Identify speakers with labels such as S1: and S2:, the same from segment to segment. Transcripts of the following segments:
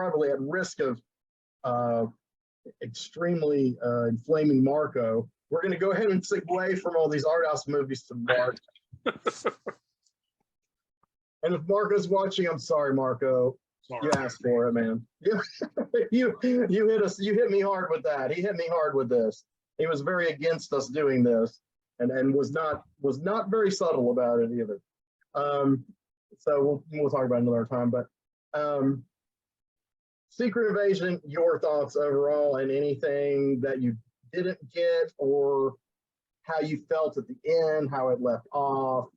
S1: probably at risk of extremely inflaming Marco, we're going to go ahead and segue from all these art house movies to Mark. And if Marco's watching, I'm sorry, Marco. Sorry. You asked for it, man. You hit us. You hit me hard with that. He hit me hard with this. He was very against us doing this, and was not very subtle about it either. So we'll talk about it another time. But Secret Invasion, your thoughts overall, and anything that you didn't get, or how you felt at the end, how it left off.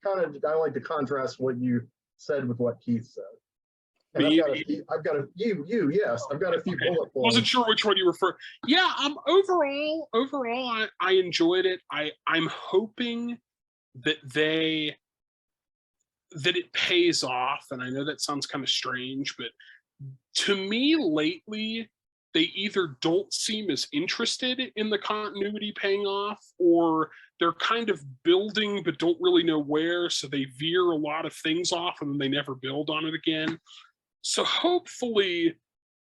S1: Kind of, I like to contrast what you said with what Keith said. And I've got a few bullet points.
S2: Wasn't sure which one you refer. Yeah, overall, I enjoyed it. I'm hoping that it pays off, and I know that sounds kind of strange, but to me lately, they either don't seem as interested in the continuity paying off, or they're kind of building but don't really know where, so they veer a lot of things off and then they never build on it again. So hopefully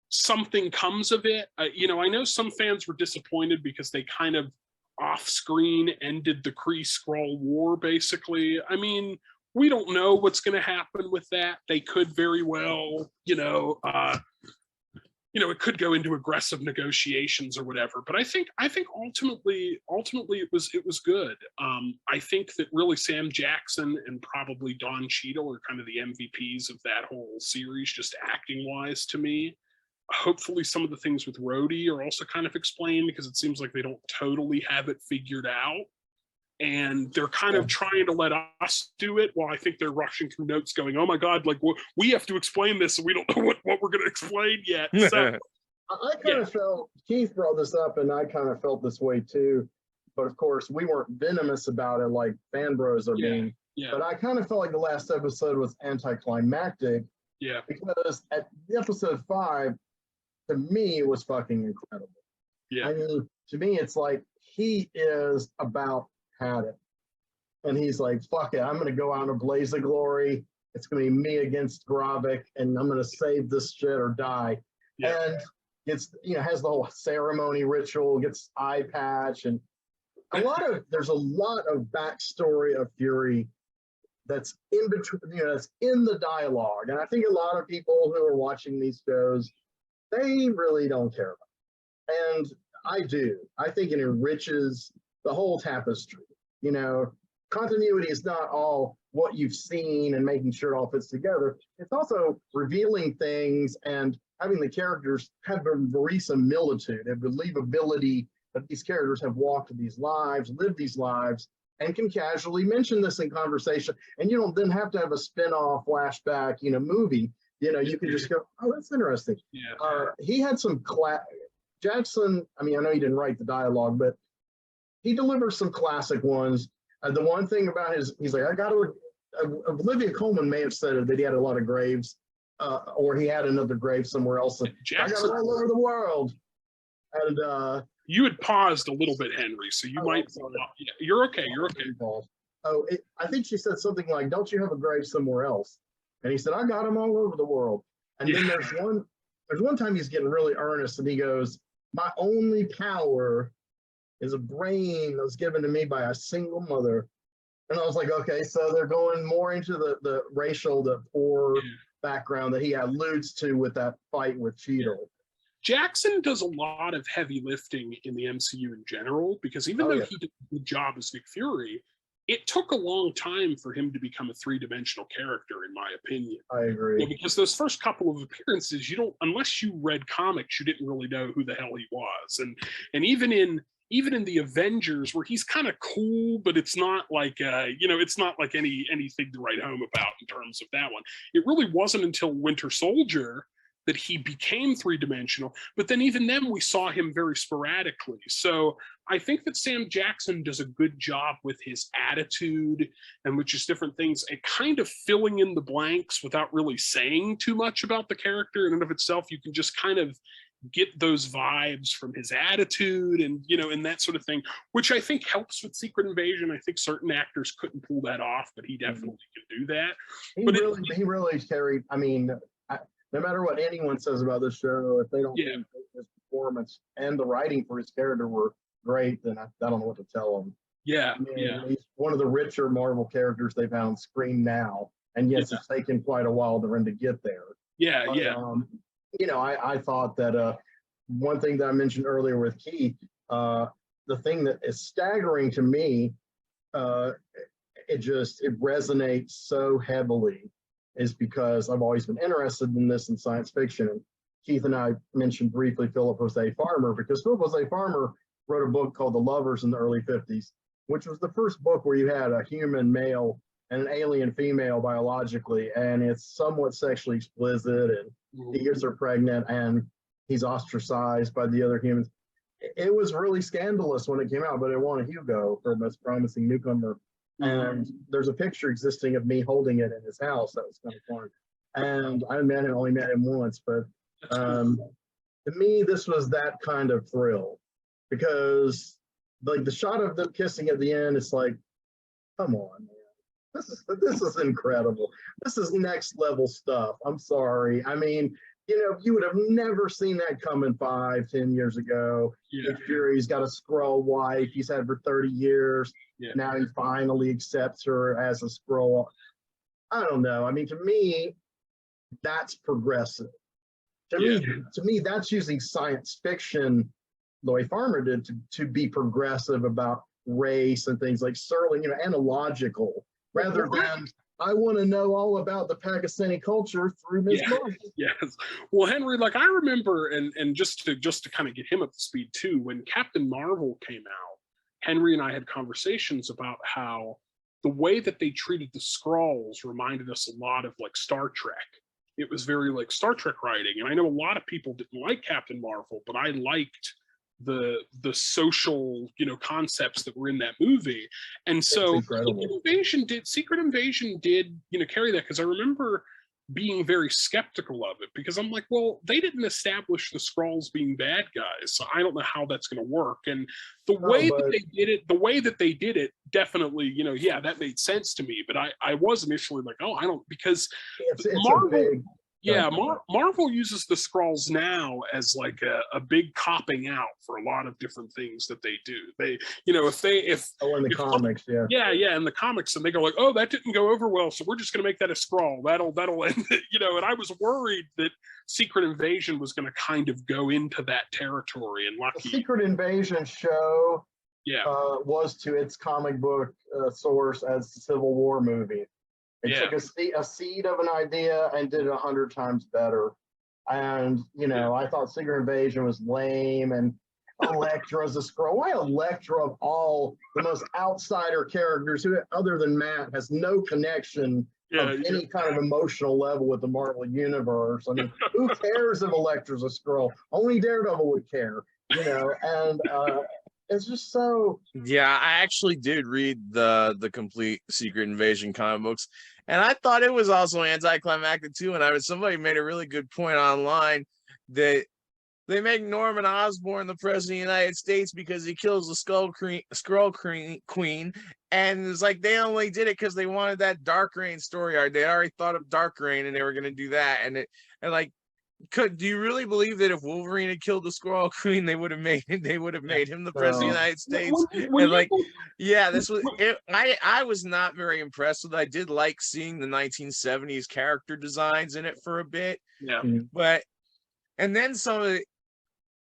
S2: something comes of it. I know some fans were disappointed because they kind of off-screen ended the Kree-Skrull war, basically. I mean, we don't know what's going to happen with that. They could very well, it could go into aggressive negotiations or whatever. But I think ultimately it was good. I think that really Sam Jackson and probably Don Cheadle are kind of the MVPs of that whole series, just acting wise to me. Hopefully some of the things with Rhodey are also kind of explained, because it seems like they don't totally have it figured out. And they're kind of trying to let us do it, while I think they're rushing through notes going, oh my God, like we have to explain this and we don't know what we're going to explain yet. So
S1: I kind of felt, Keith brought this up and I kind of felt this way too. But of course, we weren't venomous about it like fan bros are being. Yeah. But I kind of felt like the last episode was anticlimactic. Yeah. Because at episode 5, to me, it was fucking incredible. Yeah. I mean, to me, it's like he is about had it. And he's like, fuck it, I'm going to go out in a blaze of glory. It's going to be me against Gravik, and I'm going to save this shit or die. Yeah. And it's, has the whole ceremony ritual, gets eye patch, and there's a lot of backstory of Fury that's in between, that's in the dialogue. And I think a lot of people who are watching these shows, they really don't care about it. And I do. I think it enriches the whole tapestry. Continuity is not all what you've seen and making sure it all fits together. It's also revealing things and having the characters have a verisimilitude, a believability that these characters have walked these lives, lived these lives, and can casually mention this in conversation. And you don't then have to have a spin-off flashback, movie. You can just go, oh, that's interesting. Yeah. He had some Jackson, I know he didn't write the dialogue, but he delivers some classic ones. The one thing about he's like, Olivia Colman may have said it, that he had a lot of graves, or he had another grave somewhere else. Jackson, I got it all over the world. And
S2: you had paused a little bit, Henry, so you might. Yeah, you're okay. You're okay.
S1: Oh, I think she said something like, "Don't you have a grave somewhere else?" And he said, "I got them all over the world." And then there's one time he's getting really earnest, and he goes, "My only power is a brain that was given to me by a single mother." And I was like, okay, so they're going more into the racial, the poor background that he alludes to with that fight with Cheadle.
S2: Jackson does a lot of heavy lifting in the MCU in general, because even though he did a good job as Nick Fury, it took a long time for him to become a three-dimensional character, in my opinion.
S1: I agree.
S2: Because those first couple of appearances, unless you read comics, you didn't really know who the hell he was. And even in the Avengers, where he's kind of cool, but it's not like it's not like anything to write home about in terms of that one. It really wasn't until Winter Soldier that he became three-dimensional, but then even then we saw him very sporadically. So I think that Sam Jackson does a good job with his attitude and with just different things and kind of filling in the blanks without really saying too much about the character in and of itself. You can just kind of get those vibes from his attitude and and that sort of thing, which I think helps with Secret Invasion. I think certain actors couldn't pull that off, but he definitely can do that.
S1: He really carried, no matter what anyone says about this show, if they don't think his performance and the writing for his character were great, then I don't know what to tell them.
S2: Yeah,
S1: I mean, he's one of the richer Marvel characters they've had on screen now, and yes, it's taken quite a while for him to get there.
S2: Yeah,
S1: but, you know, I thought that one thing that I mentioned earlier with Keith, the thing that is staggering to me, it resonates so heavily, is because I've always been interested in this in science fiction. And Keith and I mentioned briefly Philip Jose Farmer, because Philip Jose Farmer wrote a book called The Lovers in the early 50s, which was the first book where you had a human male and an alien female biologically, and it's somewhat sexually explicit, and he gets her pregnant, and he's ostracized by the other humans. It was really scandalous when it came out, but it won a Hugo for Most Promising Newcomer. And there's a picture existing of me holding it in his house. That was kind of fun. And I only met him once, but to me, this was that kind of thrill, because like the shot of them kissing at the end, it's like, come on, man. This is incredible. This is next level stuff. I'm sorry. I mean, you know, you would have never seen that coming 5-10 years ago. Nick Fury's got a Skrull wife he's had for 30 years. Now he finally accepts her as a Skrull. I don't know. I mean, to me, that's progressive. To me, that's using science fiction the way Farmer did to be progressive about race and things like Serling, you know, analogical, rather than I want to know all about the Pakistani culture through Ms. Marvel.
S2: Yes. Well, Henry, like I remember, and just to kind of get him up to speed too, when Captain Marvel came out, Henry and I had conversations about how the way that they treated the Skrulls reminded us a lot of like Star Trek. It was very like Star Trek writing. And I know a lot of people didn't like Captain Marvel, but I liked the social, you know, concepts that were in that movie. And so Secret Invasion did, you know, carry that, because I remember being very skeptical of it, because I'm like, well, they didn't establish the Skrulls being bad guys, so I don't know how that's going to work. And the way that they did it definitely, you know, that made sense to me. But I was initially like, oh, I don't, because
S1: it's Marvel,
S2: Marvel uses the Skrulls now as like a big copping out for a lot of different things that they do. They, you know,
S1: in the comics, in
S2: the comics, and they go like, oh, that didn't go over well, so we're just going to make that a Skrull. That'll end it, you know. And I was worried that Secret Invasion was going to kind of go into that territory. And lucky,
S1: the Secret Invasion show was to its comic book source as the Civil War movie. It took a seed of an idea and did it 100 times better. And, you know, I thought Secret Invasion was lame, and Elektra's a Skrull. Why Elektra, of all the most outsider characters, who other than Matt has no connection of any kind of emotional level with the Marvel Universe? I mean, who cares if Elektra's a Skrull? Only Daredevil would care, you know, and it's just so.
S3: Yeah, I actually did read the complete Secret Invasion comic books, and I thought it was also anticlimactic too. And somebody made a really good point online that they make Norman Osborn the president of the United States because he kills the Skrull Queen, and it's like they only did it because they wanted that Dark Reign story arc. They already thought of Dark Reign, and they were going to do that, and like. Do you really believe that if Wolverine had killed the Skrull Queen, they would have made him the president of the United States? And like, this was it. I was not very impressed with it. I did like seeing the 1970s character designs in it for a bit. But and then some of the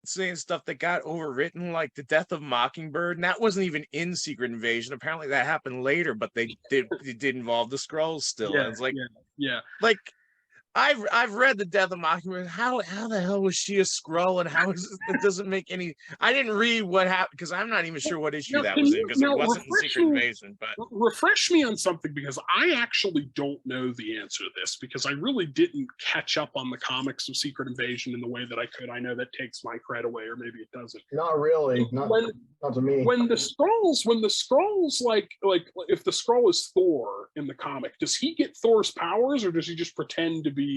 S3: saying stuff that got overwritten, like the death of Mockingbird, and that wasn't even in Secret Invasion. Apparently that happened later, but it did involve the Skrulls still. And it's like, like. I've read the Death of Mockingbird. How the hell was she a Skrull, and how is it doesn't make any? I didn't read what happened because I'm not even sure what issue that was in, because it wasn't in Secret Invasion. But
S2: refresh me on something, because I actually don't know the answer to this, because I really didn't catch up on the comics of Secret Invasion in the way that I could. I know that takes my cred away, or maybe it doesn't.
S1: Not really. Not to me.
S2: When the Skrulls like if the Skrull is Thor in the comic, does he get Thor's powers, or does he just pretend to be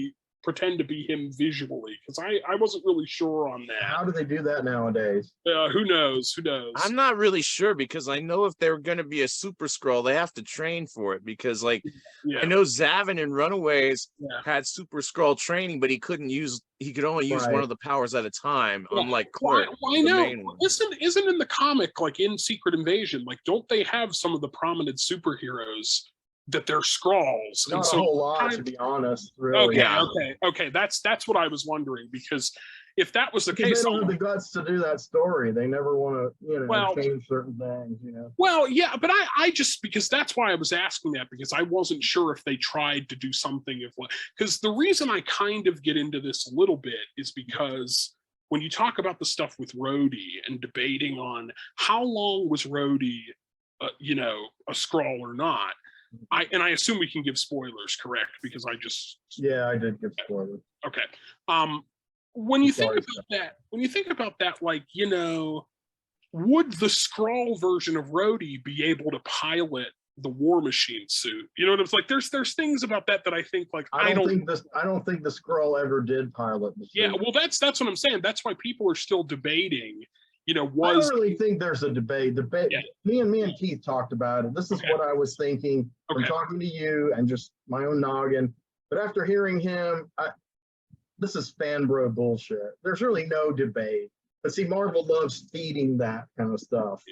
S2: pretend to be him visually, because I wasn't really sure on that.
S1: How do they do that nowadays?
S2: Who knows? Who knows?
S3: I'm not really sure, because I know if they're going to be a super Skrull, they have to train for it, because like I know Zavin in Runaways had super Skrull training, but he could only use one of the powers at a time, unlike Clerk.
S2: Well, I know. Isn't in the comic, like in Secret Invasion, like don't they have some of the prominent superheroes that they're Skrulls?
S1: Not a whole lot, to be honest. Really.
S2: Okay. That's what I was wondering, because if that was the case,
S1: they don't have the guts to do that story. They never want to, change certain things.
S2: Well, yeah, but I just, because that's why I was asking that, because I wasn't sure if they tried to do something because the reason I kind of get into this a little bit is because when you talk about the stuff with Rhodey and debating on how long was Rhodey, a Skrull or not. I assume we can give spoilers, correct? Because I
S1: did give spoilers.
S2: Okay. When you think about that, like, would the Skrull version of Rhodey be able to pilot the War Machine suit? You know what I'm saying? Like, there's things about that I think, like, I don't think
S1: the Skrull ever did pilot the suit.
S2: Yeah, well, that's what I'm saying. That's why people are still debating.
S1: I don't really think there's a debate. Me and Keith talked about it. This is what I was thinking from talking to you and just my own noggin. But after hearing him, this is fan bro bullshit. There's really no debate. But see, Marvel loves feeding that kind of stuff.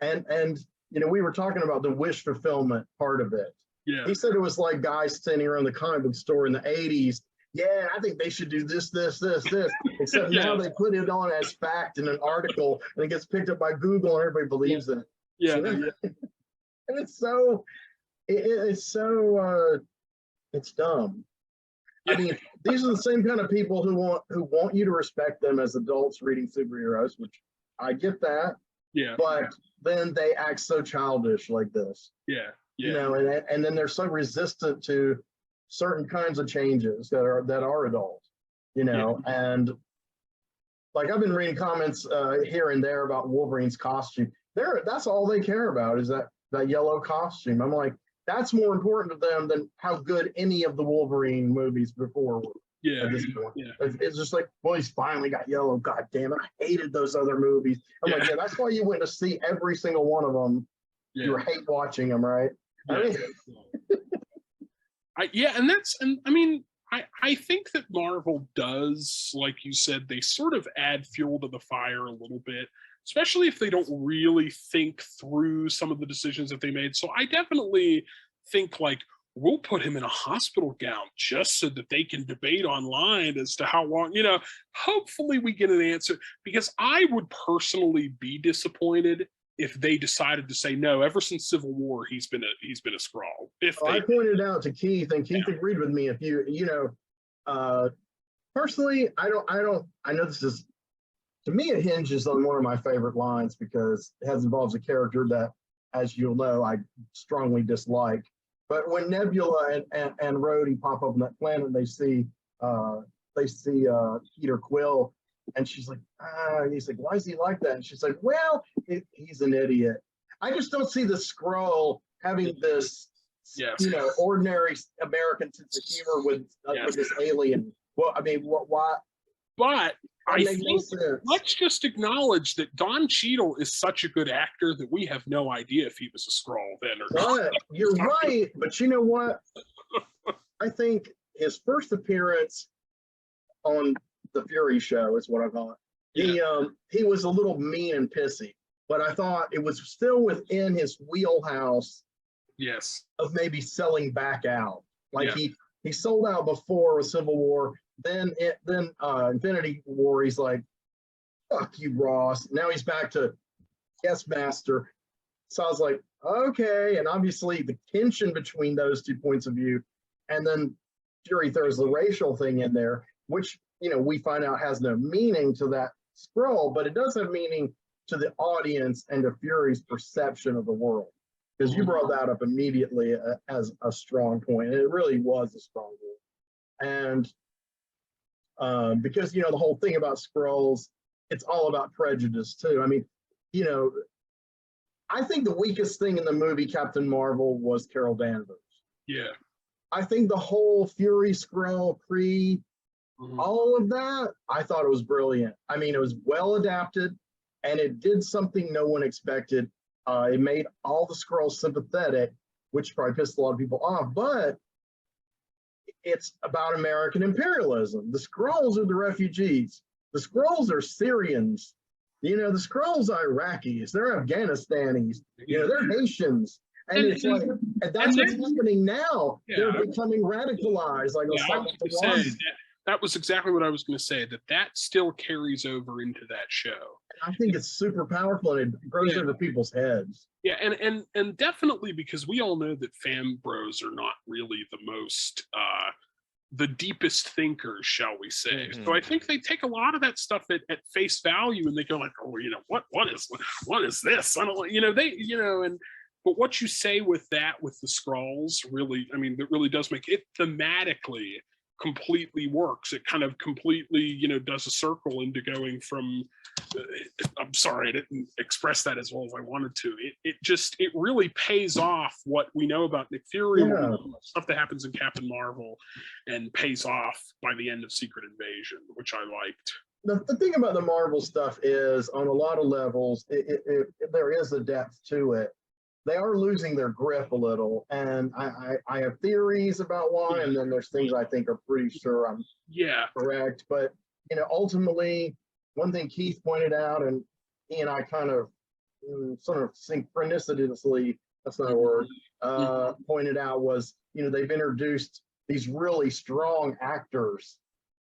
S1: And we were talking about the wish fulfillment part of it.
S2: Yeah.
S1: He said it was like guys standing around the comic book store in the 80s. Yeah, I think they should do this. Except now they put it on as fact in an article, and it gets picked up by Google, and everybody believes it.
S2: Yeah.
S1: And it's so, it's dumb. I mean, these are the same kind of people who want you to respect them as adults reading superheroes, which I get that.
S2: Yeah.
S1: But then they act so childish like this.
S2: Yeah.
S1: And then they're so resistant to certain kinds of changes that are adult, and like I've been reading comments here and there about Wolverine's costume. That's all they care about is that yellow costume. I'm like, that's more important to them than how good any of the Wolverine movies before were.
S2: Yeah.
S1: At this point. Yeah. It's just like, well, he's finally got yellow. God damn it. I hated those other movies. I'm like, that's why you went to see every single one of them. Yeah. You hate watching them, right?
S2: Yeah. I think that Marvel does, like you said, they sort of add fuel to the fire a little bit, especially if they don't really think through some of the decisions that they made. So I definitely think, like, we'll put him in a hospital gown just so that they can debate online as to how long, hopefully we get an answer, because I would personally be disappointed if they decided to say no. Ever since Civil War, he's been a Skrull.
S1: I pointed out to Keith, and Keith agreed with me. If personally, I know this is, to me, it hinges on one of my favorite lines because it involves a character that, as you'll know, I strongly dislike. But when Nebula and Rhodey pop up on that planet, they see Peter Quill. And she's like, he's like, why is he like that? And she's like, well, he's an idiot. I just don't see the Skrull having this, ordinary American sense of humor with this alien. Well, I mean, why?
S2: But I think let's just acknowledge that Don Cheadle is such a good actor that we have no idea if he was a Skrull then or not.
S1: You're right, but you know what? I think his first appearance on the Fury show is what I thought. He was a little mean and pissy, but I thought it was still within his wheelhouse.
S2: Yes.
S1: Of maybe selling back out. Like he sold out before Civil War. Then Infinity War, he's like, fuck you, Ross. Now he's back to Yes Master. So I was like, okay. And obviously the tension between those two points of view, and then Fury throws the racial thing in there, which we find out has no meaning to that Skrull, but it does have meaning to the audience and to Fury's perception of the world. Because you brought that up immediately as a strong point, and it really was a strong point. And because the whole thing about Skrulls, it's all about prejudice too. I mean, I think the weakest thing in the movie Captain Marvel was Carol Danvers.
S2: Yeah.
S1: I think the whole Fury Skrull Kree, all of that, I thought it was brilliant. I mean, it was well adapted, and it did something no one expected. It made all the Skrulls sympathetic, which probably pissed a lot of people off, but it's about American imperialism. The Skrulls are the refugees. The Skrulls are Syrians. The Skrulls are Iraqis. They're Afghanistanis. They're Haitians. And it's like, and that's what's happening now. They're becoming radicalized. Like
S2: that was exactly what I was going to say, that still carries over into that show.
S1: I think it's super powerful, and it goes over people's heads.
S2: Yeah, and definitely, because we all know that fan bros are not really the most the deepest thinkers, shall we say. So I think they take a lot of that stuff at face value, and they go like, oh, what is this? I don't, but what you say with the Skrulls really, I mean, that really does make it thematically completely works. It kind of completely, does a circle into going from, I'm sorry, I didn't express that as well as I wanted to. It really pays off what we know about Nick Fury, stuff that happens in Captain Marvel, and pays off by the end of Secret Invasion, which I liked.
S1: The thing about the Marvel stuff is, on a lot of levels, there is a depth to it. They are losing their grip a little, and I have theories about why, and then there's things I think are pretty sure I'm correct. But ultimately, one thing Keith pointed out, and he and I kind of sort of synchronicitously, that's not a word, pointed out was, they've introduced these really strong actors,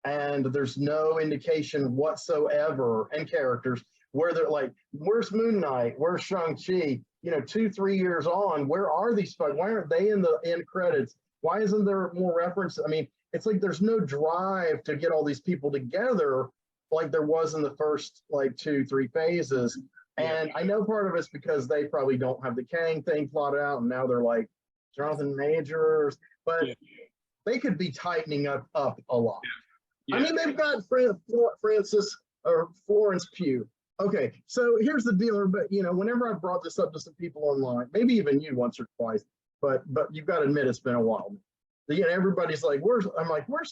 S1: and there's no indication whatsoever, and characters where they're like, where's Moon Knight? Where's Shang-Chi? 2-3 years on, where are these folks? Why aren't they in the end credits? Why isn't there more reference? I mean, it's like there's no drive to get all these people together like there was in the first 2-3 phases. And I know part of it's because they probably don't have the Kang thing plotted out, and now they're like Jonathan Majors, but they could be tightening up a lot. I mean, they've got Florence Pugh. Okay, so here's the deal, but whenever I've brought this up to some people online, maybe even you once or twice, but you've got to admit it's been a while. Everybody's like, where's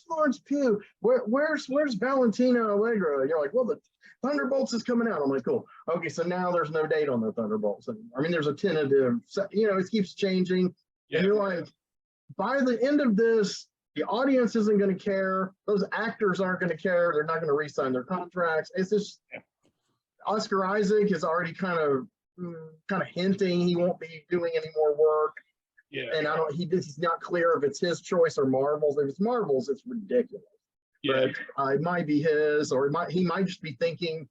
S1: Florence Pugh? Where's Valentina Allegro? And you're like, well, the Thunderbolts is coming out. I'm like, cool. Okay, so now there's no date on the Thunderbolts. I mean, there's a tentative, it keeps changing. And you're like, by the end of this, the audience isn't going to care. Those actors aren't going to care. They're not going to re-sign their contracts. It's just, Oscar Isaac is already kind of hinting he won't be doing any more work. And he's not clear if it's his choice or Marvel's. If it's Marvel's, it's ridiculous. But it might be his, or he might just be thinking,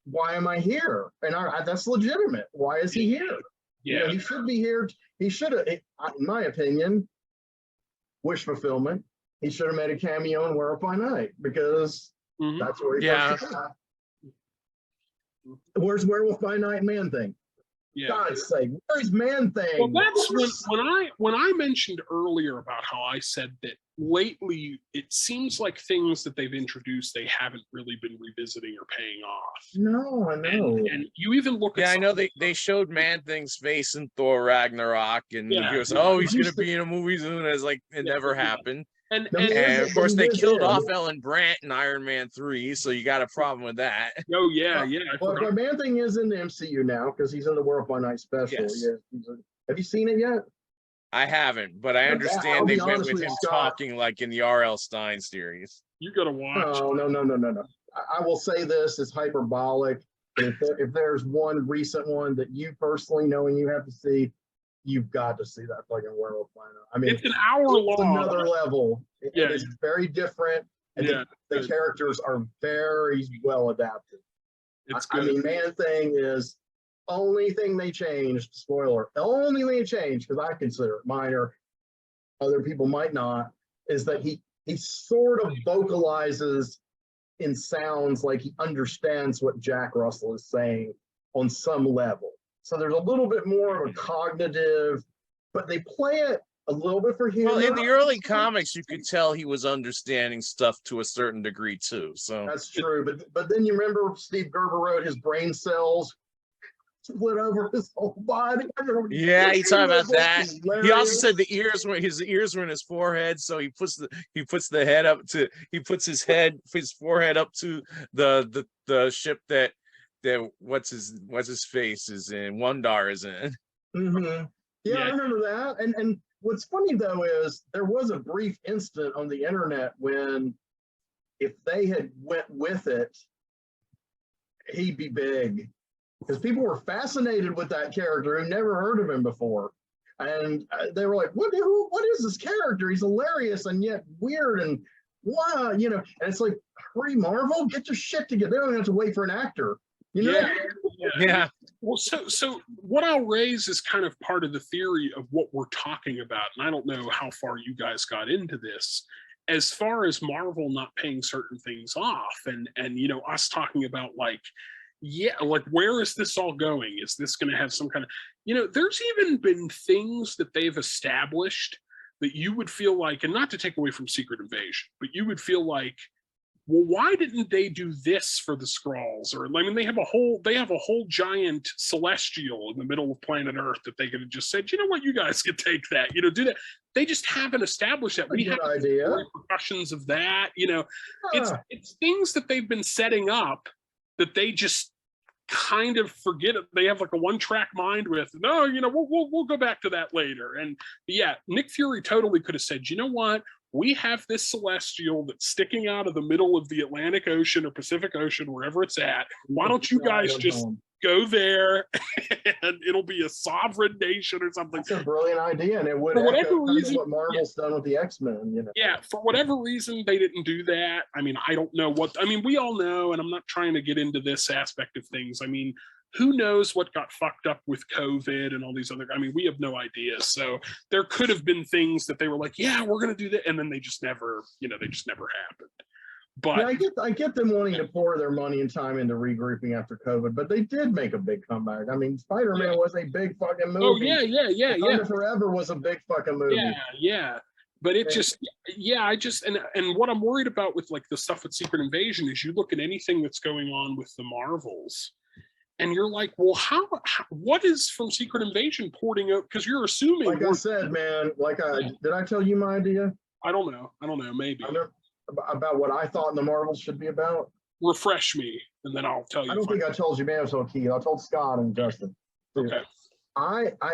S1: why am I here? And that's legitimate. Why is he here? He should be here. He should have, in my opinion, wish fulfillment. He should have made a cameo in Werewolf by Night, because that's where he got. Where's Werewolf by Night Man Thing? God's sake, where's Man Thing?
S2: Well, that's when I mentioned earlier about how I said that lately it seems like things that they've introduced they haven't really been revisiting or paying off.
S1: No, I know.
S2: And you even look at
S3: I know they showed Man Thing's face in Thor Ragnarok, and he goes, "Oh, he's gonna be in a movie soon." As like it never happened. And of course, they killed off Ellen Brandt in Iron Man 3, so you got a problem with that.
S2: Oh, yeah.
S1: Well, the Man Thing is in the MCU now, because he's in the Werewolf by Night special. Yes. Have you seen it yet?
S3: I haven't, but I understand they went with him talking like in the R.L. Stine series.
S2: You got to watch.
S1: No. I will say this, it's hyperbolic. If there's one recent one that you personally know and you have to see, you've got to see that fucking Werewolf by Night. I mean,
S2: it's an hour long.
S1: Another level. It is very different, and the characters are very well adapted.
S2: It's good.
S1: I mean, Man Thing is only thing they changed. Spoiler: the only thing they changed, because I consider it minor, other people might not, is that he sort of vocalizes in sounds like he understands what Jack Russell is saying on some level. So there's a little bit more of a cognitive, but they play it a little bit for humor.
S3: Well, in the early comics, you could tell he was understanding stuff to a certain degree too. So
S1: that's true. But then you remember Steve Gerber wrote his brain cells split over his whole body.
S3: Yeah, he talked about that. He also said his ears were in his forehead, so he puts his forehead up to the ship that what's his face is in, Wondar is in.
S1: Mm-hmm. Yeah, I remember that. And what's funny though is there was a brief instant on the internet when if they had went with it, he'd be big. Because people were fascinated with that character who never heard of him before. And they were like, what is this character? He's hilarious and yet weird and wow, you know. And it's like, hurry, Marvel, get your shit together. They don't have to wait for an actor. You know?
S3: Yeah.
S2: Well, so what I'll raise is kind of part of the theory of what we're talking about. And I don't know how far you guys got into this. As far as Marvel not paying certain things off and you know, us talking about like, yeah, like where is this all going? Is this going to have some kind of, you know, there's even been things that they've established that you would feel like, and not to take away from Secret Invasion, but you would feel like, well, why didn't they do this for the Skrulls? Or I mean, they have a whole giant celestial in the middle of planet Earth that they could have just said, you know what, you guys could take that, you know, do that. They just haven't established that. We have repercussions of that, you know. It's things that they've been setting up that they just kind of forget it. They have like a one-track mind with, no, you know, we'll go back to that later. And yeah, Nick Fury totally could have said, you know what? We have this celestial that's sticking out of the middle of the Atlantic Ocean or Pacific Ocean, wherever it's at. Why don't you guys just go there and it'll be a sovereign nation or something?
S1: That's a brilliant idea, and it would echo kind of what Marvel's done with the X-Men. You know?
S2: Yeah, for whatever reason, they didn't do that. I mean, I don't know what, I mean, we all know, and I'm not trying to get into this aspect of things. I mean, who knows what got fucked up with COVID and all these other, I mean, we have no idea. So there could have been things that they were like, yeah, we're going to do that. And then they just never, you know, they just never happened. But
S1: yeah, I get them wanting to pour their money and time into regrouping after COVID, but they did make a big comeback. I mean, Spider-Man was a big fucking movie.
S2: Oh yeah.
S1: Wakanda Forever was a big fucking movie.
S2: Yeah. But it just, and what I'm worried about with like the stuff with Secret Invasion is you look at anything that's going on with the Marvels, and you're like, well, how what is from Secret Invasion porting out? Because you're assuming.
S1: Like I said, man, did I tell you my idea?
S2: I don't know, maybe.
S1: About what I thought the Marvels should be about?
S2: Refresh me, and then I'll tell you.
S1: I don't think I told you, man. I told Keith. I told Scott and Justin.
S2: Okay.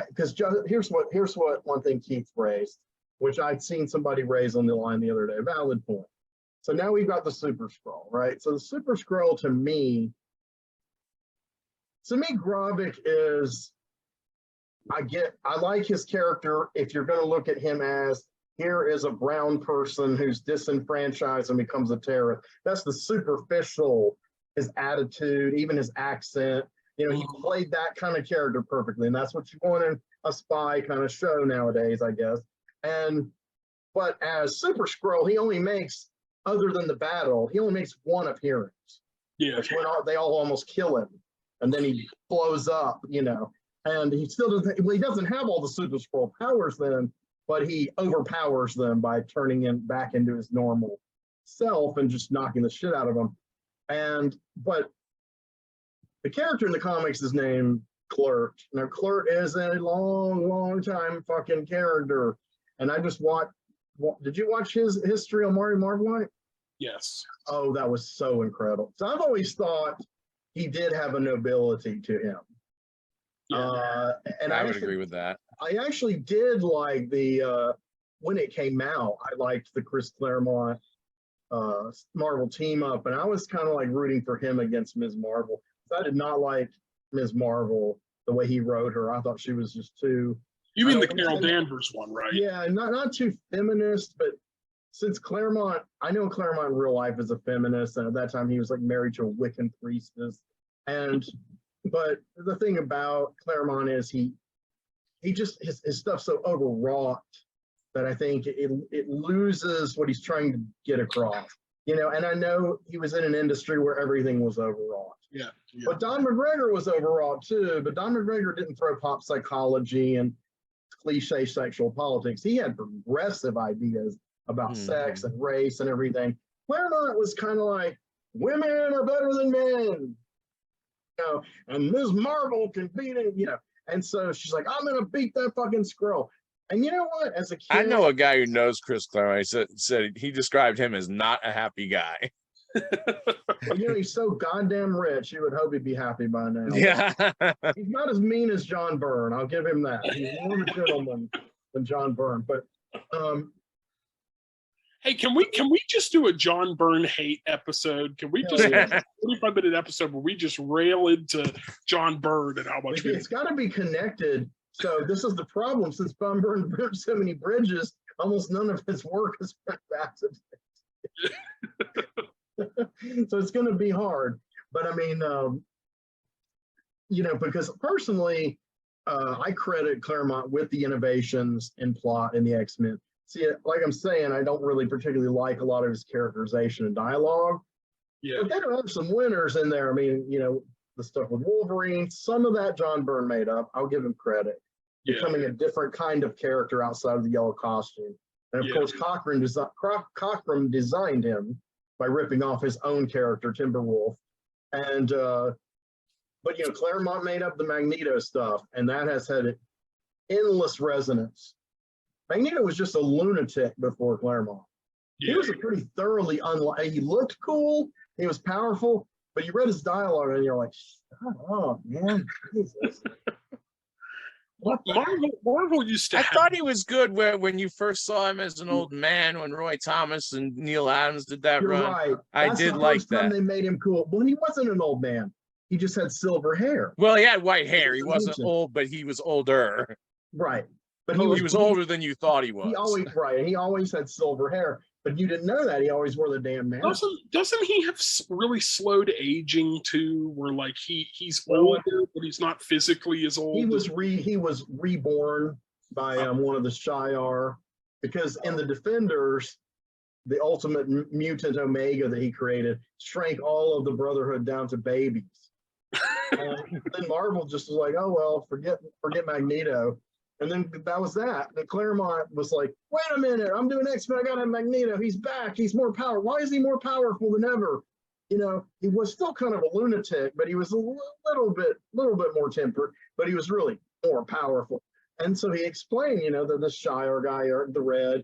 S1: Because here's what one thing Keith raised, which I'd seen somebody raise on the line the other day. Valid point. So now we've got the Super Skrull, right? So the Super Skrull to me, Gravik is, I like his character if you're going to look at him as, here is a brown person who's disenfranchised and becomes a terrorist. That's the superficial, his attitude, even his accent. You know, he played that kind of character perfectly, and that's what you want in a spy kind of show nowadays, I guess. But as Super Skrull, he only makes, other than the battle, he only makes one appearance.
S2: Yeah.
S1: That's when they all almost kill him, and then he blows up, you know. And he still doesn't, well, he doesn't have all the Super Skrull powers then, but he overpowers them by turning him back into his normal self and just knocking the shit out of them. But the character in the comics is named Clert. Now, Clert is a long time fucking character. And I just watched, did you watch his history on Mary Marvelite?
S2: Yes.
S1: Oh, that was so incredible. So I've always thought he did have a nobility to him.
S3: Yeah,
S1: and
S3: I would agree with that.
S1: I actually did like the, when it came out, I liked the Chris Claremont Marvel team up, and I was kind of like rooting for him against Ms. Marvel. I did not like Ms. Marvel, the way he wrote her. I thought she was just too...
S2: You mean the Carol Danvers one, right?
S1: Yeah, not too feminist, but since Claremont, I know Claremont in real life is a feminist, and at that time he was like married to a Wiccan priestess. But the thing about Claremont is he just, his stuff's so overwrought that I think it loses what he's trying to get across. You know, and I know he was in an industry where everything was overwrought.
S2: Yeah.
S1: But Don McGregor was overwrought too, but Don McGregor didn't throw pop psychology and cliche sexual politics. He had progressive ideas about sex and race and everything. Claremont was kind of like, women are better than men. know, and Ms. Marvel can beat it, you know. And so she's like, I'm gonna beat that fucking Skrull. And you know what? As a kid,
S3: I know a guy who knows Chris Claremont. Said he described him as not a happy guy.
S1: well, you know, he's so goddamn rich. You would hope he'd be happy by now.
S3: Yeah.
S1: He's not as mean as John Byrne. I'll give him that. He's more of a gentleman than John Byrne. But
S2: hey, can we just do a John Byrne hate episode? Can we just
S1: yeah.
S2: do a 45-minute episode where we just rail into John Byrne and how much
S1: it's got to be connected. So this is the problem. Since John Byrne built so many bridges, almost none of his work has been accident. So it's going to be hard. But I mean, you know, because personally, I credit Claremont with the innovations in plot in the X-Men. See, like I'm saying, I don't really particularly like a lot of his characterization and dialogue.
S2: Yeah.
S1: But there are some winners in there. I mean, you know, the stuff with Wolverine, some of that John Byrne made up. I'll give him credit.
S2: Yeah.
S1: Becoming a different kind of character outside of the yellow costume. And of course, Cochran designed him by ripping off his own character, Timberwolf. And, but, you know, Claremont made up the Magneto stuff, and that has had endless resonance. Magneto was just a lunatic before Claremont.
S2: Yeah.
S1: He was a pretty thoroughly he looked cool, he was powerful, but you read his dialogue and you're like, shut up, man, Jesus.
S2: Marvel used to.
S3: I thought he was good when you first saw him as an old man when Roy Thomas and Neil Adams did that
S1: You're
S3: run.
S1: right.
S3: I did like that.
S1: They made him cool. Well, he wasn't an old man. He just had silver hair.
S3: Well, he had white hair. He wasn't old, but he was older.
S1: Right. But
S3: he was older than you thought he was.
S1: He always had silver hair. But you didn't know that. He always wore the damn mask.
S2: Doesn't he have really slowed aging too? Where like he's older, but he's not physically as old.
S1: He was reborn by one of the Shi'ar, because in the Defenders, the ultimate mutant Omega that he created shrank all of the Brotherhood down to babies. And then Marvel just was like, oh well, forget Magneto. And then that was that. And Claremont was like, wait a minute, I'm doing X-Men, I gotta have Magneto, he's back, he's more powerful. Why is he more powerful than ever? You know, he was still kind of a lunatic, but he was a little bit more tempered, but he was really more powerful. And so he explained, you know, that the Shi'ar guy, the Red,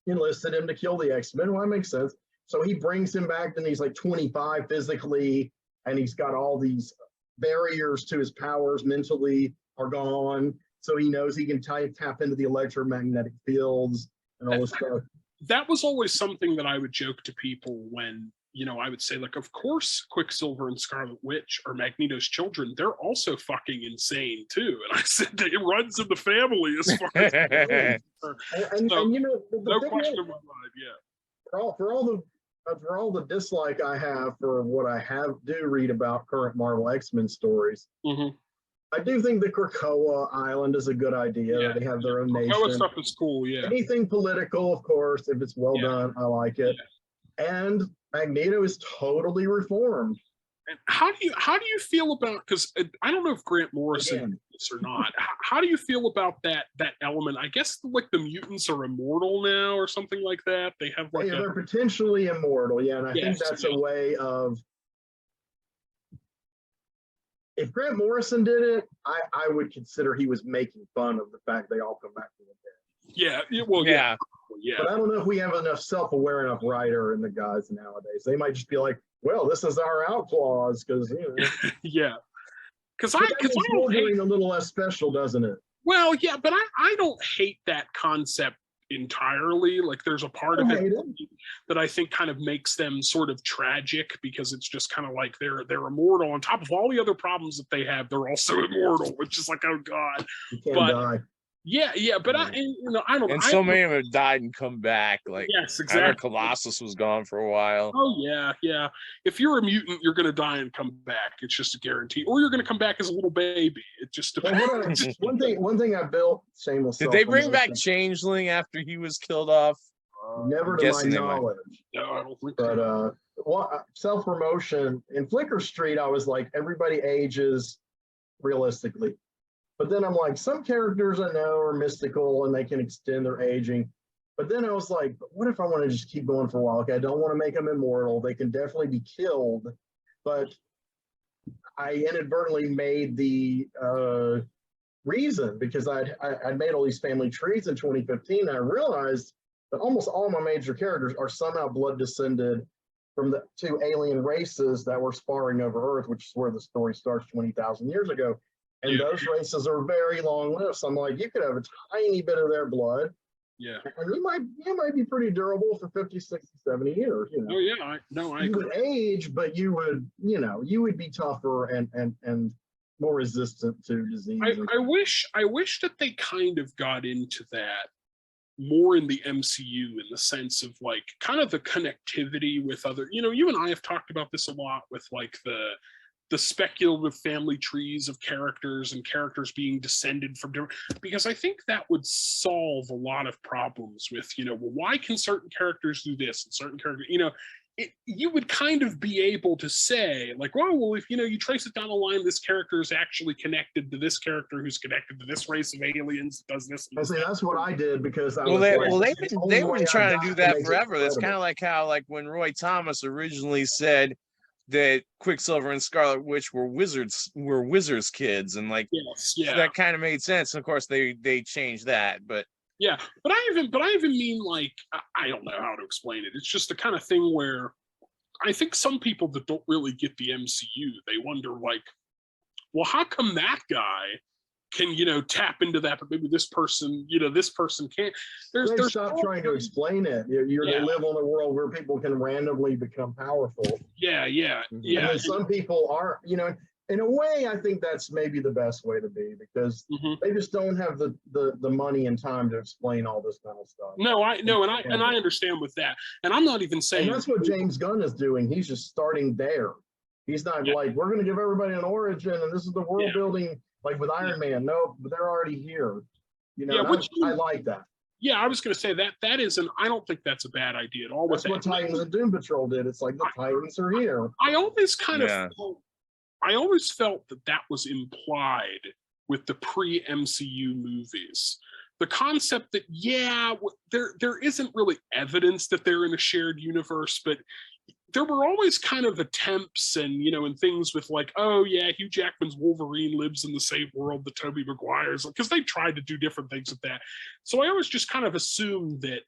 S1: enlisted him to kill the X-Men. Well, that makes sense. So he brings him back, and he's like 25 physically, and he's got all these barriers to his powers mentally are gone. So he knows he can tap into the electromagnetic fields and all this stuff.
S2: That was always something that I would joke to people when, you know, I would say, like, of course, Quicksilver and Scarlet Witch are Magneto's children. They're also fucking insane, too. And I said that it runs in the family as far as...
S1: and you know,
S2: no question in my mind, yeah.
S1: For all the dislike I have for what I do read about current Marvel X-Men stories, I do think the Krakoa Island is a good idea. Yeah. They have their own nation.
S2: Krakoa stuff is cool, yeah.
S1: Anything political, of course, if it's well done, I like it. Yeah. And Magneto is totally reformed.
S2: And how do you feel about, because I don't know if Grant Morrison did this or not. How do you feel about that element? I guess like the mutants are immortal now or something like that. They have like
S1: they're potentially immortal, yeah. And I think that's a way of. If Grant Morrison did it, I would consider he was making fun of the fact they all come back from the dead.
S2: Yeah, well, yeah.
S1: But I don't know if we have enough self-aware enough writer in the guys nowadays. They might just be like, well, this is our out clause, because, you know.
S2: Yeah. Because I
S1: doing a little less special, doesn't it?
S2: Well, yeah, but I don't hate that concept entirely. Like, there's a part of it that I think kind of makes them sort of tragic, because it's just kind of like they're immortal on top of all the other problems that they have. They're also immortal, which is like, oh god,
S1: you can't die.
S2: Yeah, but I don't.
S3: And so many of them have died and come back. Like,
S2: yes, exactly.
S3: Colossus was gone for a while.
S2: Oh yeah. If you're a mutant, you're gonna die and come back. It's just a guarantee. Or you're gonna come back as a little baby. It just depends.
S1: One thing I built. Shameless.
S3: Did they bring back Changeling after he was killed off?
S1: Never to my knowledge.
S2: No, I don't think
S1: so. But self-promotion in Flickr Street, I was like, everybody ages realistically. But then I'm like, some characters I know are mystical and they can extend their aging. But then I was like, what if I want to just keep going for a while? Okay, I don't want to make them immortal. They can definitely be killed. But I inadvertently made the reason, because I'd made all these family trees in 2015, and I realized that almost all my major characters are somehow blood descended from the two alien races that were sparring over Earth, which is where the story starts 20,000 years ago. And those races are very long lived. So I'm like, you could have a tiny bit of their blood.
S2: Yeah.
S1: And you might be pretty durable for 50, 60, 70 years. You know?
S2: Oh yeah, I
S1: you
S2: agree.
S1: would age, but you would be tougher and more resistant to disease.
S2: I wish that they kind of got into that more in the MCU, in the sense of like kind of the connectivity with other, you and I have talked about this a lot with like the speculative family trees of characters and characters being descended from different, because I think that would solve a lot of problems with, well, why can certain characters do this and certain characters, you would kind of be able to say like, oh, well, if you trace it down the line, this character is actually connected to this character who's connected to this race of aliens, does this.
S1: I see, that's what I did, because
S3: they've been trying to do that forever. That's kind of like how, like, when Roy Thomas originally said that Quicksilver and Scarlet Witch were wizards kids, and like,
S2: yes, yeah,
S3: that kind of made sense. And of course they changed that, but
S2: yeah, but I even mean, like, I don't know how to explain it. It's just the kind of thing where I think some people that don't really get the MCU, they wonder like, well, how come that guy can, tap into that, but maybe this person can't. There's
S1: stop trying to explain it. They live in a world where people can randomly become powerful.
S2: Yeah.
S1: And some people are, in a way, I think that's maybe the best way to be, because they just don't have the money and time to explain all this kind of stuff.
S2: No, and I understand with that. And I'm not even saying,
S1: and that's what James Gunn is doing. He's just starting there. He's not like, we're going to give everybody an origin and this is the world building like with Iron Man. No, but they're already here. I like that.
S2: Yeah, I was going to say that isn't. I don't think that's a bad idea at all.
S1: That's what Titans and Doom Patrol did. It's like the Titans are here.
S2: I always kind of I always felt that was implied with the pre-MCU movies. The concept that, there isn't really evidence that they're in a shared universe, but there were always kind of attempts and, and things with like, oh yeah, Hugh Jackman's Wolverine lives in the same world that Tobey Maguire's, because they tried to do different things with that. So I always just kind of assumed that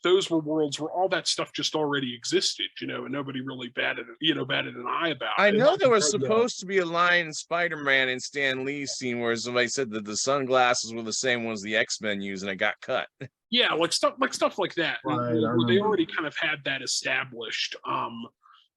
S2: those were worlds where all that stuff just already existed, and nobody really batted an eye about it.
S3: I know there was supposed to be a line in Spider-Man in Stan Lee's scene where somebody said that the sunglasses were the same ones the X-Men use, and it got cut.
S2: Yeah, like stuff like that.
S1: Right,
S2: where they already kind of had that established.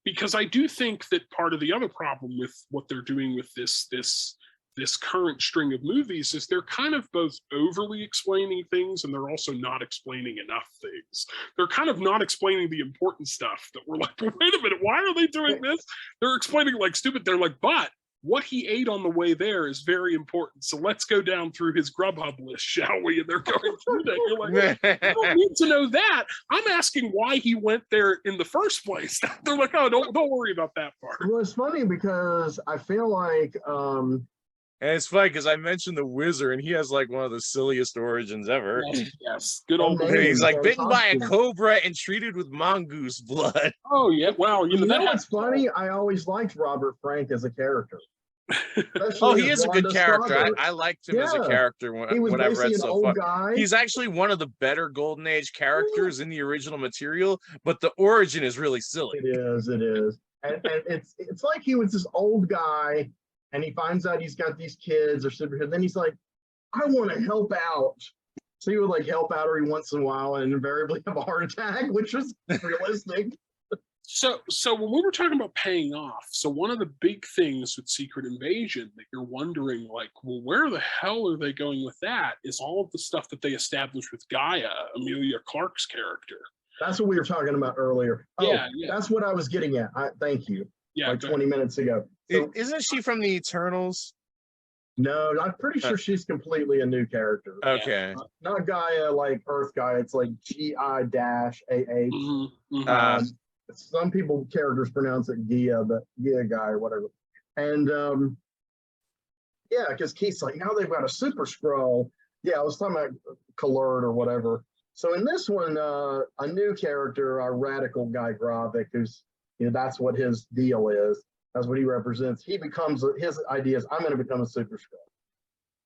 S2: Because I do think that part of the other problem with what they're doing with this current string of movies is they're kind of both overly explaining things, and they're also not explaining enough things. They're kind of not explaining the important stuff that we're like, well, wait a minute, why are they doing this? They're explaining like stupid. They're like, but what he ate on the way there is very important. So let's go down through his Grubhub list, shall we? And they're going through that. You're like, I don't need to know that. I'm asking why he went there in the first place. They're like, oh, don't worry about that part.
S1: Well, it's funny because I feel like
S3: and it's funny because I mentioned the Wizard, and he has like one of the silliest origins ever.
S2: Yes. Good old.
S3: He's like bitten by a cobra and treated with mongoose blood.
S2: Oh yeah, wow.
S1: You know what's funny? I always liked Robert Frank as a character.
S3: He is a good character. I liked him as a character when I've read so far. He's actually one of the better Golden Age characters in the original material, but the origin is really silly.
S1: It is. And it's like he was this old guy, and he finds out he's got these kids or superheroes. Then he's like, I want to help out. So he would like help out every once in a while and invariably have a heart attack, which was realistic.
S2: So when we were talking about paying off, so one of the big things with Secret Invasion that you're wondering, like, well, where the hell are they going with that, is all of the stuff that they established with Gaia, Emilia Clarke's character.
S1: That's what we were talking about earlier. Yeah. That's what I was getting at. Thank you. Yeah, like 20 minutes ago.
S3: So, isn't she from the Eternals?
S1: No, I'm pretty sure she's completely a new character.
S3: Okay.
S1: Not Gaia like Earth Gaia. It's like GI-AH. Some characters pronounce it Gia, but Gia guy or whatever. And because Keith's like, now they've got a super Skrull. Yeah, I was talking about Covert or whatever. So in this one, a new character, our radical guy Gravik, who's, that's what his deal is. That's what he represents. He becomes, his idea is, I'm going to become a Super Skrull.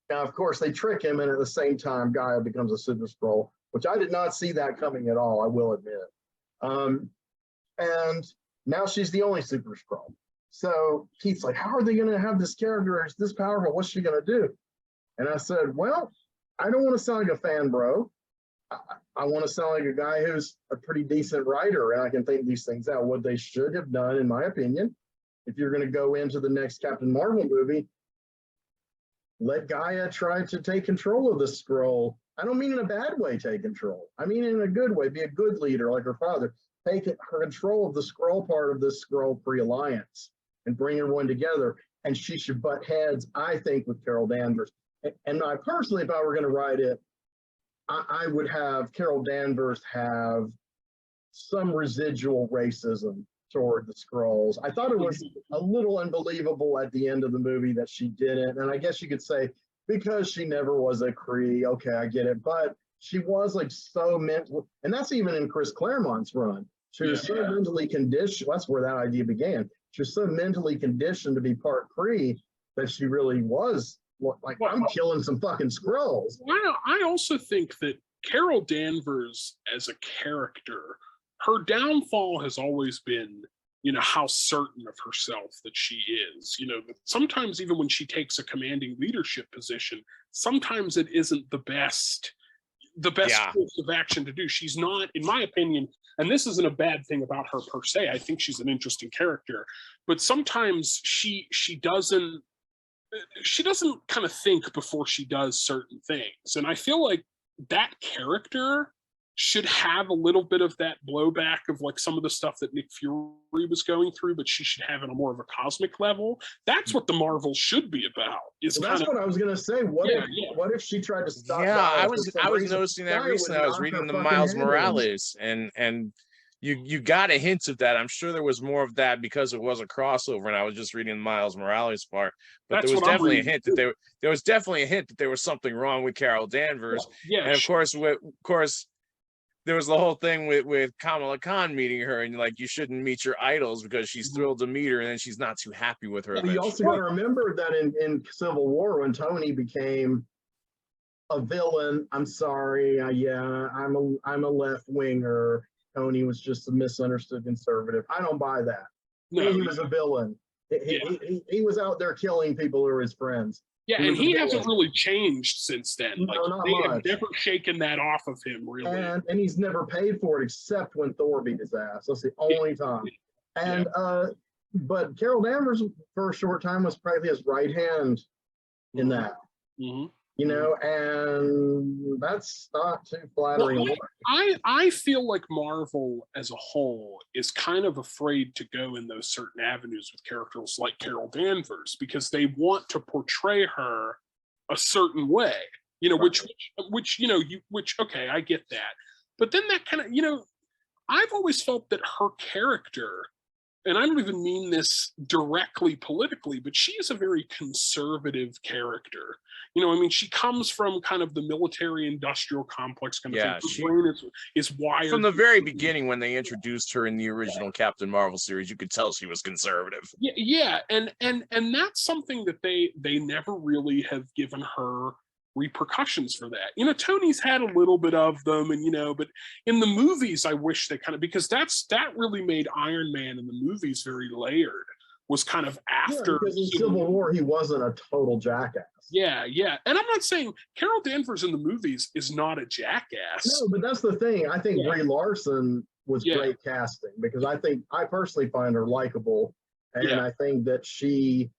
S1: Now, of course, they trick him, and at the same time, Gaia becomes a Super Skrull, which I did not see that coming at all, I will admit. And now she's the only Super Skrull. So Keith's like, how are they going to have this character this powerful? What's she going to do? And I said, well, I don't want to sound like a fan bro. I want to sound like a guy who's a pretty decent writer, and I can think these things out. What they should have done, in my opinion, if you're going to go into the next Captain Marvel movie, let Gaia try to take control of the Skrull. I don't mean in a bad way, take control. I mean in a good way, be a good leader like her father. Take her control of the Skrull part of this Skrull pre-alliance and bring everyone together. And she should butt heads, I think, with Carol Danvers. And I personally, if I were going to write it, I would have Carol Danvers have some residual racism toward the Skrulls. I thought it was a little unbelievable at the end of the movie that she didn't. And I guess you could say, because she never was a Kree, okay, I get it. But she was like so mental, and that's even in Chris Claremont's run. She was so mentally conditioned. That's where that idea began. She was so mentally conditioned to be part Kree that she really was like, I'm killing some fucking Skrulls.
S2: I also think that Carol Danvers as a character, her downfall has always been, how certain of herself that she is. Sometimes even when she takes a commanding leadership position, sometimes it isn't the best course of action to do. She's not, in my opinion, and this isn't a bad thing about her per se, I think she's an interesting character, but sometimes she doesn't kind of think before she does certain things. And I feel like that character should have a little bit of that blowback of like some of the stuff that Nick Fury was going through, but she should have it on more of a cosmic level. That's what the Marvel should be about.
S1: That's what I was gonna say. What if she tried to stop?
S3: Yeah, I was noticing that recently. I was reading the Miles Morales, and you got a hint of that. I'm sure there was more of that because it was a crossover, and I was just reading the Miles Morales part. But there was definitely a hint that there was something wrong with Carol Danvers.
S2: Yeah,
S3: and of course, there was the whole thing with Kamala Khan meeting her, and like, you shouldn't meet your idols because she's thrilled to meet her, and then she's not too happy with her.
S1: You also got to remember that in Civil War, when Tony became a villain, I'm sorry, I'm a left winger. Tony was just a misunderstood conservative. I don't buy that. No, he was a villain. He was out there killing people who were his friends.
S2: Yeah, and he hasn't really changed since then.
S1: No, not
S2: they
S1: much.
S2: have never shaken that off of him, really.
S1: And he's never paid for it except when Thor beat his ass. That's the only time. And but Carol Danvers for a short time was probably his right hand in that. And that's not too flattering.
S2: Well, I feel like Marvel as a whole is kind of afraid to go in those certain avenues with characters like Carol Danvers because they want to portray her a certain way, which okay, I get that. But then that kind of, I've always felt that her character, and I don't even mean this directly politically, but she is a very conservative character. She comes from kind of the military industrial complex kind of thing. Her brain is wired.
S3: From the very beginning, when they introduced her in the original Captain Marvel series, you could tell she was conservative.
S2: Yeah. And that's something that they never really have given her repercussions for that. Tony's had a little bit of them, and but in the movies, I wish they kind of, because that really made Iron Man in the movies very layered. Was kind of after
S1: because in Civil War he wasn't a total jackass.
S2: Yeah, and I'm not saying Carol Danvers in the movies is not a jackass.
S1: No, but that's the thing. I think Brie Larson was great casting because I personally find her likable, and I think that she's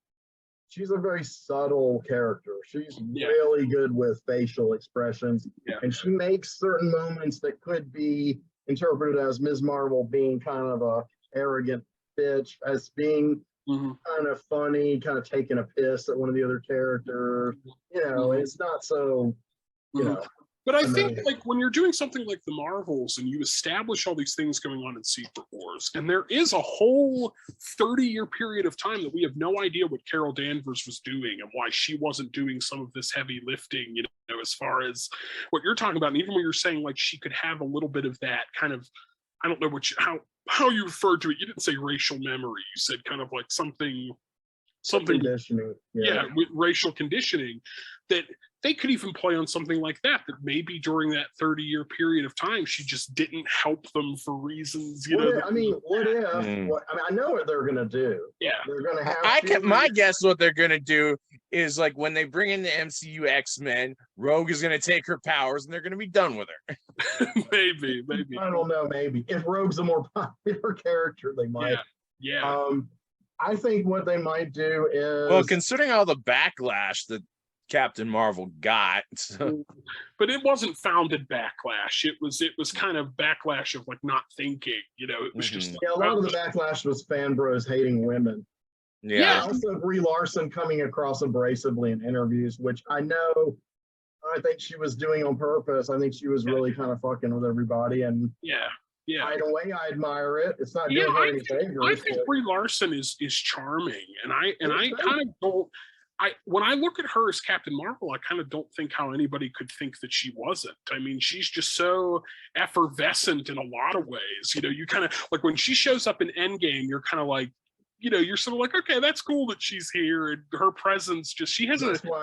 S1: a very subtle character. She's really good with facial expressions, and she makes certain moments that could be interpreted as Ms. Marvel being kind of a arrogant bitch, as being kind of funny, kind of taking a piss at one of the other characters. It's not so,
S2: But I think like when you're doing something like the Marvels and you establish all these things going on in Secret Wars, and there is a whole 30-year period of time that we have no idea what Carol Danvers was doing and why she wasn't doing some of this heavy lifting, as far as what you're talking about. And even when you're saying like she could have a little bit of that kind of, I don't know how how you referred to it. You didn't say racial memory. You said kind of like something
S1: conditioning.
S2: Yeah, with racial conditioning, that they could even play on something like that maybe during that 30-year period of time she just didn't help them for reasons, you know.
S1: I mean, what if I know what they're gonna do.
S2: Yeah,
S1: they're gonna have
S3: my guess what they're gonna do is, like, when they bring in the MCU X-Men, Rogue is gonna take her powers and they're gonna be done with her.
S2: maybe
S1: I don't know, maybe if Rogue's a more popular character, they might.
S2: Yeah.
S1: I think what they might do is,
S3: well, considering all the backlash that Captain Marvel got,
S2: but it wasn't founded backlash. It was kind of backlash of like not thinking, you know. It was just like,
S1: a lot of the backlash was fan bros hating women.
S3: Yeah.
S1: Also, Brie Larson coming across abrasively in interviews, which I think she was doing on purpose. I think she was really kind of fucking with everybody, and in a way, I admire it. It's not doing her any favors.
S2: I think Brie Larson is charming, and I kind of don't. When I look at her as Captain Marvel, I kind of don't think how anybody could think that she wasn't. I mean, she's just so effervescent in a lot of ways. You know, you kind of like when she shows up in Endgame, you're kind of like, you know, you're sort of like, okay, that's cool that she's here, and her presence just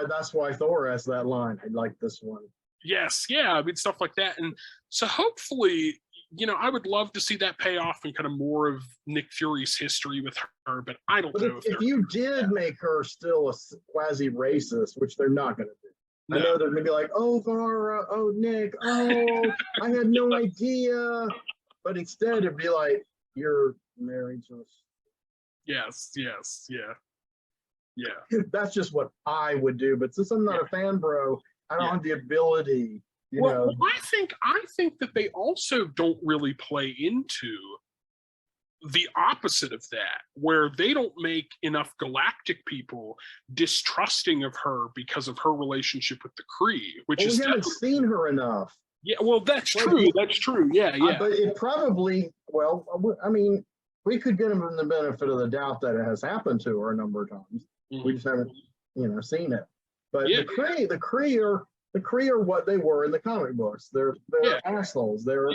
S1: that's why Thor has that line. I like this one.
S2: Yes, yeah, I mean, stuff like that. And so hopefully, you know, I would love to see that pay off in kind of more of Nick Fury's history with her, but I don't know
S1: if you did make her still a quasi-racist, which they're not going to do. No. I know they're going to be like, oh, Vara, oh, Nick, oh, I had no idea. But instead, it'd be like, you're married to us.
S2: Yes, yeah.
S1: That's just what I would do. But since I'm not a fan bro, I don't have the ability. Well,
S2: I think that they also don't really play into the opposite of that, where they don't make enough galactic people distrusting of her because of her relationship with the Kree, which is
S1: we haven't seen her enough.
S2: Yeah, well, that's true. That's true. Yeah.
S1: But it probably, I mean, we could give them the benefit of the doubt that it has happened to her a number of times. Mm-hmm. We just haven't, seen it. But the Kree are what they were in the comic books. They're assholes. They're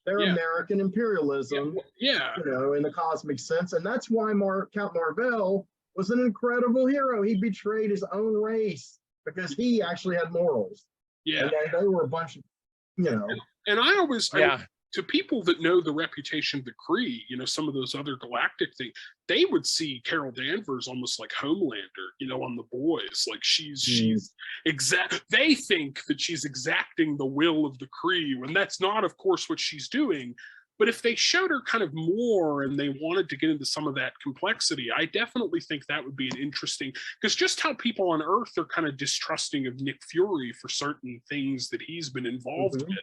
S1: American imperialism. In the cosmic sense, and that's why Count Marvel was an incredible hero. He betrayed his own race because he actually had morals. Yeah, and they were a bunch of,
S2: And I always, to people that know the reputation of the Kree, some of those other galactic things, they would see Carol Danvers almost like Homelander, on The Boys. Like they think that she's exacting the will of the Kree, when that's not, of course, what she's doing. But if they showed her kind of more and they wanted to get into some of that complexity, I definitely think that would be an interesting, because just how people on Earth are kind of distrusting of Nick Fury for certain things that he's been involved with,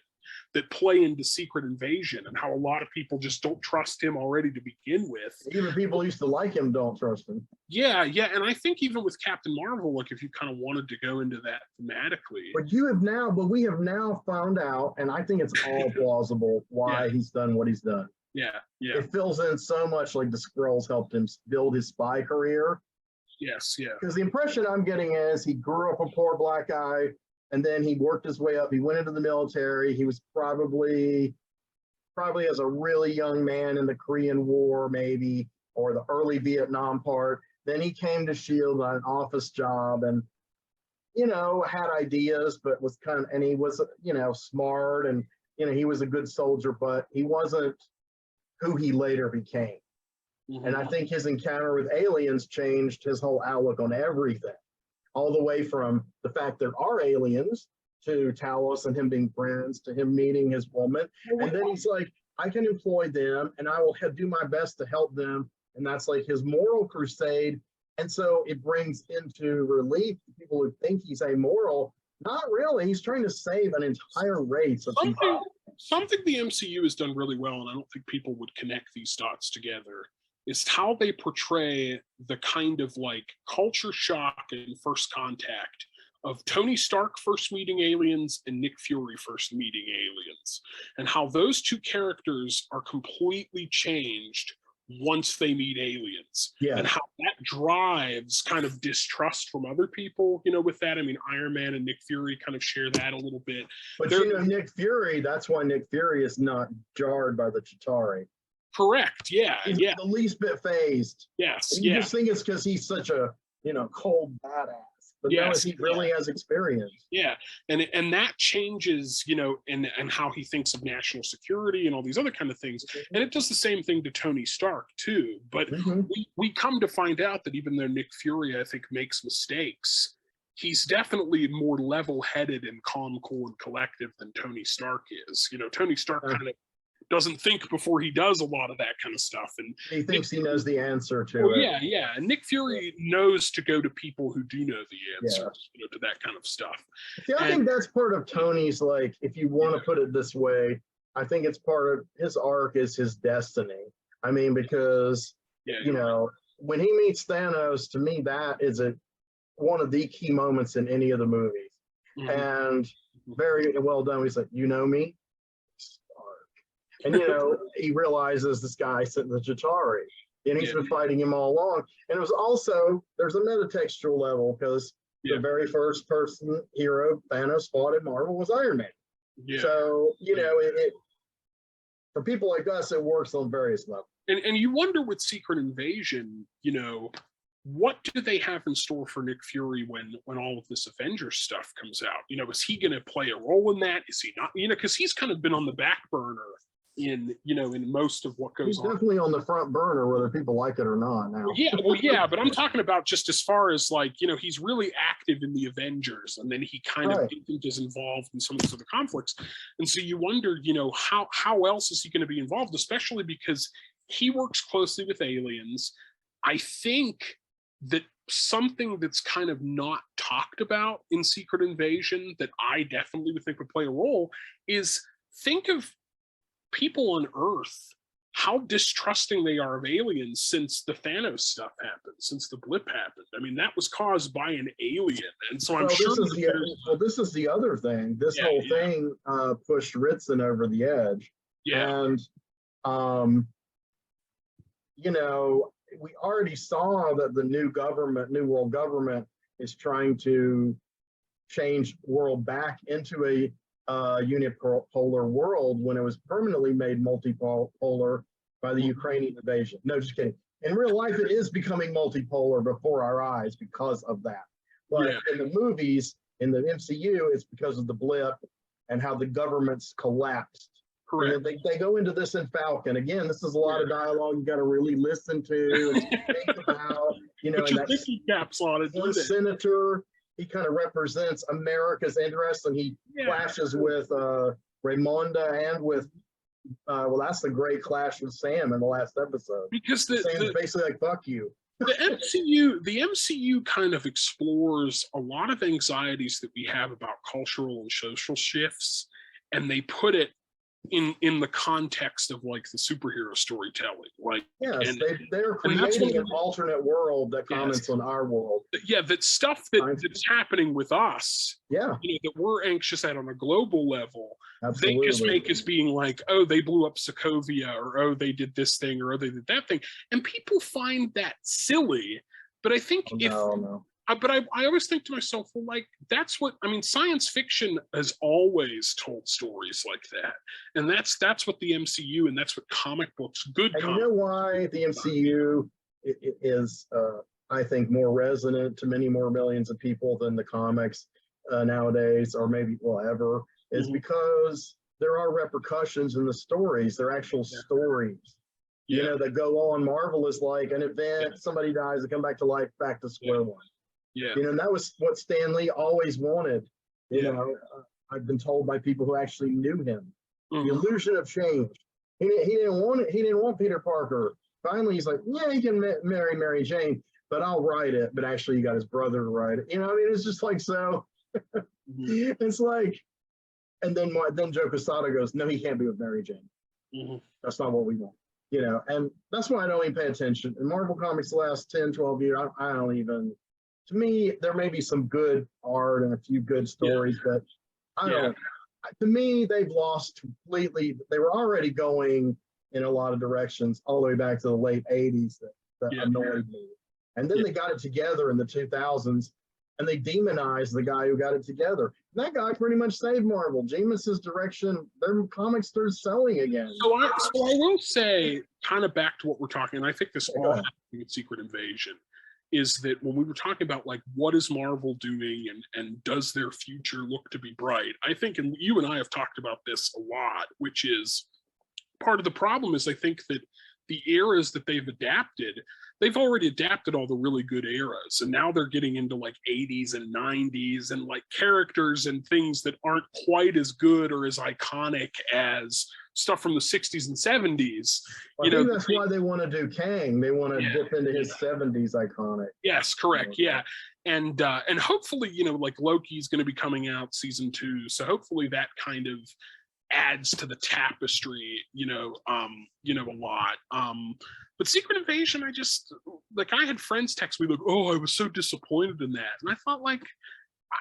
S2: that play into Secret Invasion, and how a lot of people just don't trust him already to begin with.
S1: Even people who used to like him don't trust him.
S2: Yeah. And I think even with Captain Marvel, like if you kind of wanted to go into that thematically.
S1: But we have now found out, and I think it's all plausible, why he's done what he's done.
S2: Yeah.
S1: It fills in so much, like the Skrulls helped him build his spy career.
S2: Yes, yeah.
S1: Because the impression I'm getting is he grew up a poor black guy, and then he worked his way up. He went into the military. He was probably as a really young man in the Korean War, maybe, or the early Vietnam part. Then he came to S.H.I.E.L.D. on an office job and, had ideas, but and he was, smart, and, he was a good soldier, but he wasn't who he later became. Mm-hmm. And I think his encounter with aliens changed his whole outlook on everything. All the way from the fact there are aliens to Talos and him being friends to him meeting his woman. And then he's like, I can employ them and I will do my best to help them. And that's like his moral crusade. And so it brings into relief people who think he's amoral. Not really. He's trying to save an entire race of people.
S2: Something the MCU has done really well, and I don't think people would connect these dots together, is how they portray the kind of like culture shock and first contact of Tony Stark first meeting aliens and Nick Fury first meeting aliens, and how those two characters are completely changed once they meet aliens, and how that drives kind of distrust from other people, with that. I mean, Iron Man and Nick Fury kind of share that a little bit.
S1: But Nick Fury, that's why Nick Fury is not jarred by the Chitauri.
S2: Correct. Yeah.
S1: He's
S2: Yeah.
S1: the least bit phased.
S2: Yes.
S1: And you
S2: Yeah.
S1: just think it's because he's such a, cold badass. But no, he really has experience.
S2: Yeah, and that changes, and how he thinks of national security and all these other kind of things. And it does the same thing to Tony Stark too. But we come to find out that even though Nick Fury, I think, makes mistakes, he's definitely more level-headed and calm, cool, and collective than Tony Stark is. Tony Stark kind of doesn't think before he does a lot of that kind of stuff, and
S1: he thinks he knows the answer to it.
S2: Yeah, and Nick Fury knows to go to people who do know the answers, to that kind of stuff.
S1: See, I think that's part of Tony's, like, if you want to put it this way, I think it's part of his arc is his destiny. I mean, because when he meets Thanos, to me, that is one of the key moments in any of the movies, and very well done. He's like, you know me. And, he realizes this guy sent the Chitauri, and he's been fighting him all along. And it was also, there's a metatextual level, because the very first hero Thanos fought in Marvel was Iron Man. Yeah. So, it for people like us, it works on various levels.
S2: And you wonder with Secret Invasion, what do they have in store for Nick Fury when all of this Avengers stuff comes out? Is he going to play a role in that? Is he not? Because he's kind of been on the back burner in most of what goes on.
S1: He's definitely on the front burner, whether people like it or not now.
S2: Yeah, but I'm talking about just as far as, like, he's really active in the Avengers, and then he kind of is involved in some of these other conflicts. And so you wonder, how else is he going to be involved, especially because he works closely with aliens. I think that something that's kind of not talked about in Secret Invasion that I definitely would think would play a role is, think of people on Earth, how distrusting they are of aliens since the Thanos stuff happened, since the blip happened. I mean, that was caused by an alien. And so I'm sure
S1: this is the other thing. This whole thing pushed Ritson over the edge. Yeah. And, we already saw that the new world government is trying to change world back into a unipolar world when it was permanently made multipolar by the Ukrainian invasion. No, just kidding. In real life, it is becoming multipolar before our eyes because of that. But in the movies, in the MCU, it's because of the blip and how the governments collapsed. Correct. They go into this in Falcon. Again, this is a lot of dialogue you got to really listen to and think about. And that
S2: caps on it.
S1: One senator, he kind of represents America's interests, and he clashes with Raymonda and with that's the great clash with Sam in the last episode.
S2: Because
S1: Sam's basically like, fuck you.
S2: The MCU kind of explores a lot of anxieties that we have about cultural and social shifts, and they put it in the context of, like, the superhero storytelling. Like,
S1: they're creating an alternate world that comments on our world.
S2: That stuff that's happening with us, that we're anxious at on a global level. Absolutely. They just make us being like, oh, they blew up Sokovia, or oh, they did this thing, or oh, they did that thing, and people find that silly. But I think but I always think to myself, well, like, that's what, I mean, science fiction has always told stories like that. And that's what the MCU, and that's what comic books,
S1: and you know why the MCU is, I think, more resonant to many more millions of people than the comics nowadays, or maybe ever, is because there are repercussions in the stories. They're actual stories. That go on. Marvel is like an event, somebody dies, they come back to life, back to square one. And that was what Stan Lee always wanted. I've been told by people who actually knew him. The illusion of change. He didn't want it. He didn't want Peter Parker. Finally, he's like, he can marry Mary Jane, but I'll write it. But actually, he got his brother to write it. It's just like, so. It's like, and then Joe Quesada goes, no, he can't be with Mary Jane. That's not what we want. And that's why I don't even pay attention. In Marvel Comics, the last 10, 12 years, I don't even. To me, there may be some good art and a few good stories, but I don't. To me, they've lost completely. They were already going in a lot of directions all the way back to the late 80s that annoyed me. And then they got it together in the 2000s. and they demonize the guy who got it together. And that guy pretty much saved Marvel. Jameis's direction, their comics started selling again.
S2: So I will say, kind of back to what we're talking, and I think this all happened with Secret Invasion, is that when we were talking about like what is Marvel doing and does their future look to be bright, I think, and you and I have talked about this a lot, which is part of the problem is I think that the eras that they've adapted, they've already adapted all the really good eras, and now they're getting into like 80s and 90s and like characters and things that aren't quite as good or as iconic as stuff from the 60s and 70s.
S1: I think that's why they want to do Kang. They want to dip into his 70s iconic.
S2: Yes, correct. Yeah. And hopefully, like Loki's going to be coming out season 2. So hopefully that kind of adds to the tapestry, a lot. But Secret Invasion, I had friends text me like, "Oh, I was so disappointed in that," and I thought like,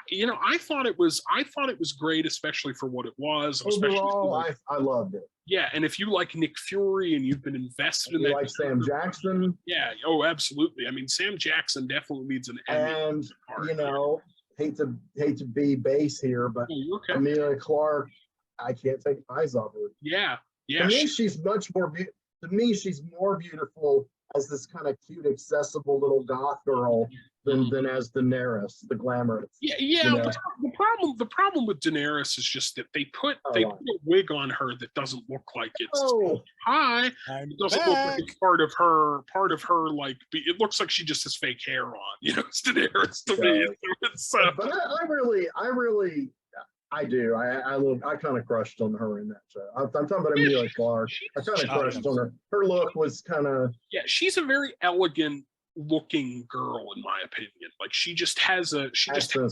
S2: I thought it was great, especially for what it was.
S1: Overall, I loved it.
S2: Yeah, and if you like Nick Fury and you've been invested in that,
S1: like Sam Jackson.
S2: Yeah. Oh, absolutely. I mean, Sam Jackson definitely needs an Emmy.
S1: And hate to be base here, but
S2: okay.
S1: Emilia Clarke, I can't take eyes off her.
S2: Yeah.
S1: To me, she's much more beautiful. To me, she's more beautiful as this kind of cute, accessible little goth girl than as Daenerys, the glamorous.
S2: Yeah. The problem with Daenerys is just that they put a wig on her that doesn't look like it's hi. It doesn't look like it's part of her. Like it looks like she just has fake hair on. It's Daenerys to me.
S1: But I do. I kind of crushed on her in that show. I'm talking about Emilia Clarke. I kind of crushed on her. Her look was kind of.
S2: Yeah, she's a very elegant looking girl in my opinion. Like she just has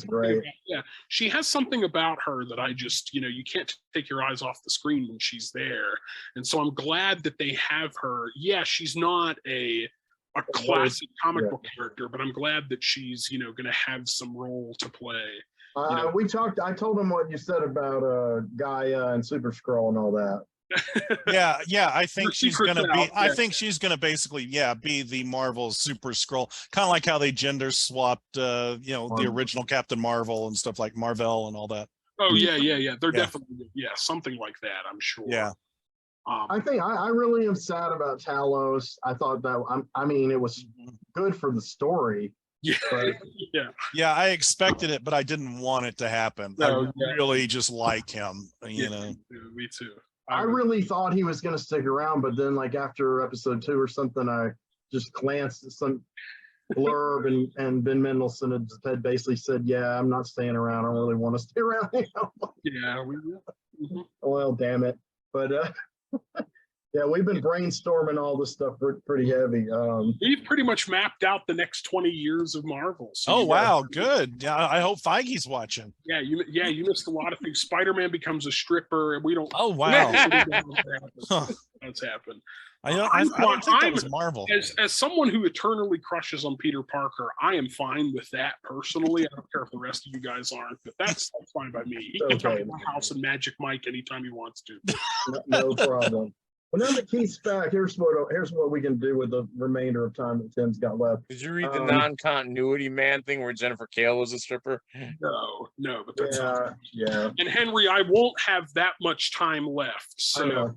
S1: great.
S2: Yeah, she has something about her that I just you can't take your eyes off the screen when she's there. And so I'm glad that they have her. Yeah, she's not a classic comic book character, but I'm glad that she's going to have some role to play.
S1: I told him what you said about Gaia and Super Skrull and all that.
S4: Yeah. I think she's gonna be. I think she's gonna basically, be the Marvel Super Skrull, kind of like how they gender swapped, the original Captain Marvel and stuff like Marvel and all that.
S2: Oh yeah. They're definitely something like that. I'm sure.
S4: Yeah.
S1: I think I really am sad about Talos. I thought that it was good for the story.
S2: Yeah,
S1: but,
S4: yeah. I expected it, but I didn't want it to happen. I really just like him.
S2: Me too.
S1: I really thought he was going to stick around, but then, like after episode 2 or something, I just glanced at some blurb, and Ben Mendelsohn had basically said, "Yeah, I'm not staying around. I don't really want to stay around."
S2: Yeah, we will. Mm-hmm.
S1: Well, damn it, but. Yeah, we've been brainstorming all this stuff pretty heavy.
S2: We've pretty much mapped out the next 20 years of Marvel. So
S4: wow, good. Yeah, I hope Feige's watching.
S2: Yeah, you missed a lot of things. Spider-Man becomes a stripper, and we don't.
S4: Oh wow,
S2: that's happened.
S4: I don't think that was Marvel.
S2: As someone who eternally crushes on Peter Parker, I am fine with that personally. I don't care if the rest of you guys aren't, but that's fine by me. He can come to my house and Magic Mike anytime he wants to.
S1: No problem. Well, now that Keith's back, here's what we can do with the remainder of time that Tim's got left.
S3: Did you read the non-continuity man thing where Jennifer Kale was a stripper?
S2: No, but that's
S1: yeah.
S2: And Henry, I won't have that much time left. So